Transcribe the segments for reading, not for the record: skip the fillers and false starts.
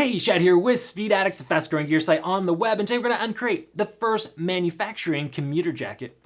Hey, Shad here with Speed Addicts, the fast growing gear site on the web, and today we're gonna uncrate the first manufacturing commuter jacket.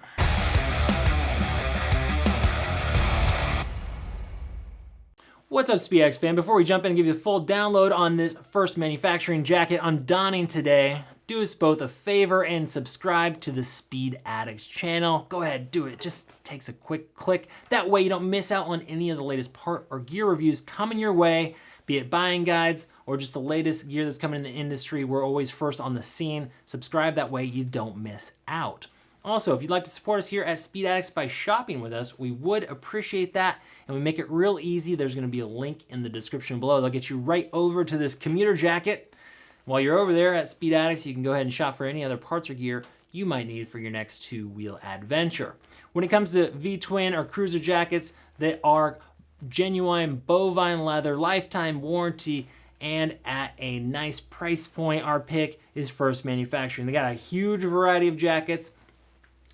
What's up, Speed Addicts fan? Before we jump in and give you the full download on this first manufacturing jacket I'm donning today, do us both a favor and subscribe to the Speed Addicts channel. Go ahead, do it. Just takes a quick click. That way you don't miss out on any of the latest part or gear reviews coming your way, be it buying guides or just the latest gear that's coming in the industry. We're always first on the scene. Subscribe, that way you don't miss out. Also, if you'd like to support us here at Speed Addicts by shopping with us, we would appreciate that, and we make it real easy. There's gonna be a link in the description below. They'll get you right over to this commuter jacket. While you're over there at Speed Addicts, you can go ahead and shop for any other parts or gear you might need for your next two-wheel adventure. When it comes to V-twin or cruiser jackets that are genuine bovine leather, lifetime warranty, and at a nice price point, our pick is First Manufacturing. They got a huge variety of jackets,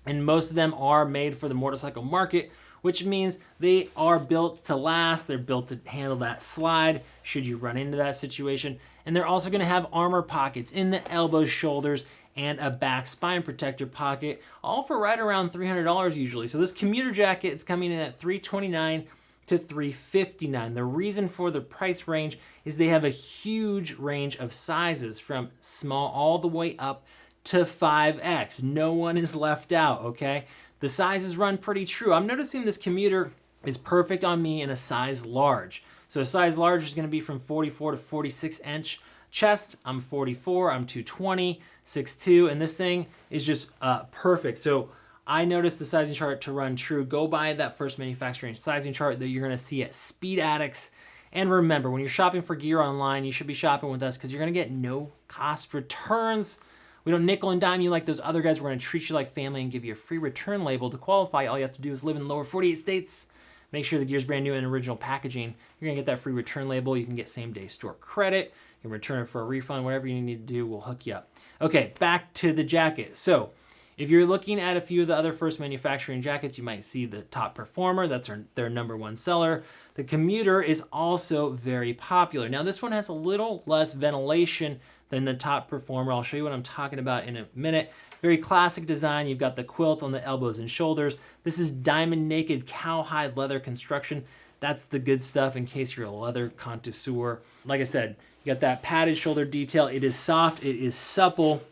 and most of them are made for the motorcycle market, which means they are built to last. They're built to handle that slide should you run into that situation. And they're also gonna have armor pockets in the elbows, shoulders, and a back spine protector pocket, all for right around $300 usually. So this commuter jacket is coming in at $329 to $359. The reason for the price range is they have a huge range of sizes from small all the way up to 5X. No one is left out, okay? The sizes run pretty true. I'm noticing this commuter is perfect on me in a size large. So a size large is gonna be from 44 to 46 inch chest. I'm 44, I'm 220, 6'2", and this thing is just perfect. So I noticed the sizing chart to run true. Go buy that First Manufacturing sizing chart that you're gonna see at Speed Addicts. And remember, when you're shopping for gear online, you should be shopping with us because you're gonna get no cost returns. We don't nickel and dime you like those other guys. We're gonna treat you like family and give you a free return label. To qualify, all you have to do is live in the lower 48 states. Make sure the gear's brand new and original packaging. You're gonna get that free return label. You can get same day store credit. You can return it for a refund. Whatever you need to do, we'll hook you up. Okay, back to the jacket. So if you're looking at a few of the other First Manufacturing jackets, you might see the Top Performer. That's their #1 seller. The Commuter is also very popular. Now this one has a little less ventilation than the Top Performer. I'll show you what I'm talking about in a minute. Very classic design. You've got the quilt on the elbows and shoulders. This is diamond naked cowhide leather construction. That's the good stuff in case you're a leather connoisseur. Like I said, you got that padded shoulder detail. It is soft, it is supple.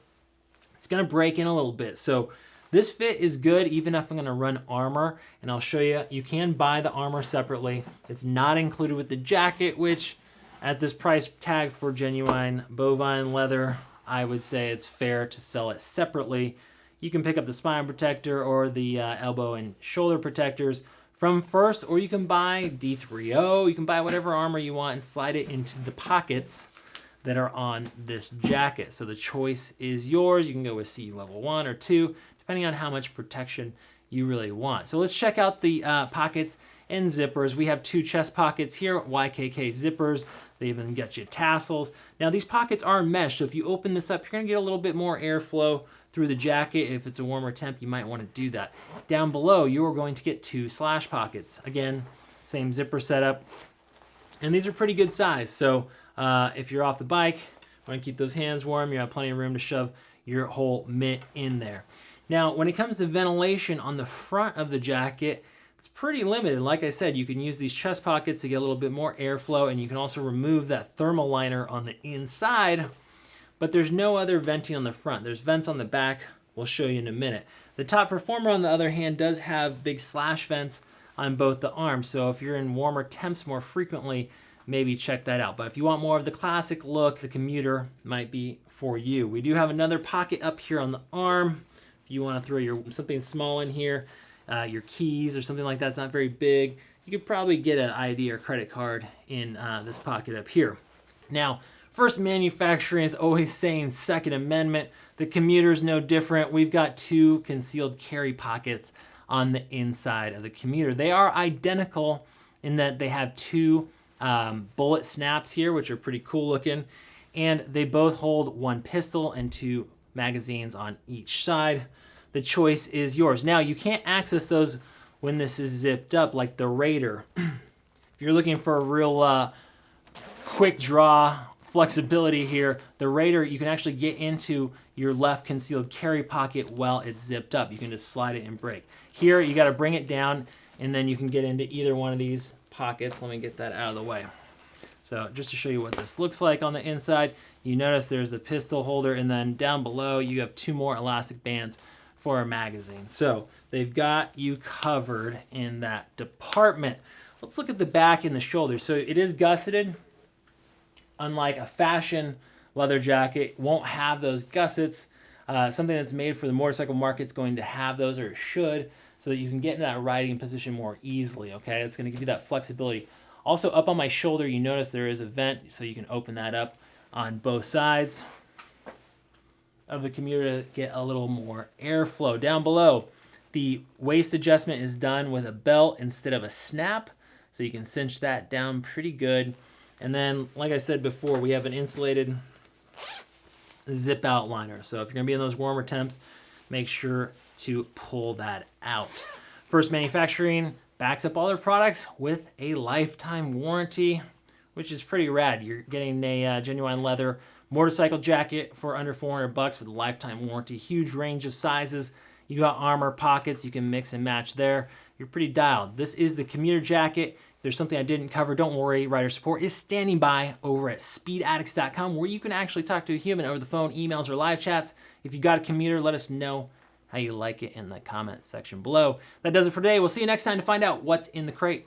It's gonna break in a little bit. So this fit is good even if I'm gonna run armor, and I'll show you, you can buy the armor separately. It's not included with the jacket, which at this price tag for genuine bovine leather, I would say it's fair to sell it separately. You can pick up the spine protector or the elbow and shoulder protectors from First, or you can buy D3O. You can buy whatever armor you want and slide it into the pockets that are on this jacket. So the choice is yours. You can go with CE level 1 or 2, depending on how much protection you really want. So let's check out the pockets and zippers. We have 2 chest pockets here, YKK zippers. They even get you tassels. Now these pockets are mesh, so if you open this up, you're gonna get a little bit more airflow through the jacket. If it's a warmer temp, you might wanna do that. Down below, you are going to get 2 slash pockets. Again, same zipper setup. And these are pretty good size. So if you're off the bike, want to keep those hands warm, you have plenty of room to shove your whole mitt in there. Now, when it comes to ventilation on the front of the jacket, it's pretty limited. Like I said, you can use these chest pockets to get a little bit more airflow, and you can also remove that thermal liner on the inside, but there's no other venting on the front. There's vents on the back. We'll show you in a minute. The Top Performer, on the other hand, does have big slash vents on both the arms, so if you're in warmer temps more frequently, maybe check that out. But if you want more of the classic look, the Commuter might be for you. We do have another pocket up here on the arm. If you want to throw something small in here, your keys or something like that, it's not very big, you could probably get an ID or credit card in this pocket up here. Now, First Manufacturing is always saying Second Amendment. The Commuter is no different. We've got 2 concealed carry pockets on the inside of the Commuter. They are identical in that they have 2 bullet snaps here, which are pretty cool looking, and they both hold 1 pistol and 2 magazines on each side. The choice is yours. Now, you can't access those when this is zipped up like the Raider. If you're looking for a real quick draw flexibility here. The Raider, you can actually get into your left concealed carry pocket while it's zipped up. You can just slide it and break. Here, you got to bring it down, and then you can get into either one of these pockets. Let me get that out of the way. So just to show you what this looks like on the inside, you notice there's the pistol holder, and then down below you have 2 more elastic bands for a magazine. So they've got you covered in that department. Let's look at the back and the shoulders. So it is gusseted. Unlike a fashion leather jacket, won't have those gussets. Something that's made for the motorcycle market's going to have those, or it should, so that you can get into that riding position more easily, okay? It's going to give you that flexibility. Also, up on my shoulder, you notice there is a vent, so you can open that up on both sides of the Commuter to get a little more airflow. Down below, the waist adjustment is done with a belt instead of a snap, so you can cinch that down pretty good. And then, like I said before, we have an insulated zip out liner. So if you're going to be in those warmer temps, make sure to pull that out. First Manufacturing backs up all their products with a lifetime warranty, which is pretty rad. You're getting a genuine leather motorcycle jacket for under $400 with a lifetime warranty. Huge range of sizes. You got armor pockets. You can mix and match there. You're pretty dialed. This is the Commuter jacket. If there's something I didn't cover, don't worry. Rider support is standing by over at speedaddicts.com, where you can actually talk to a human over the phone, emails, or live chats. If you got a Commuter, let us know how you like it in the comment section below. That does it for today. We'll see you next time to find out what's in the crate.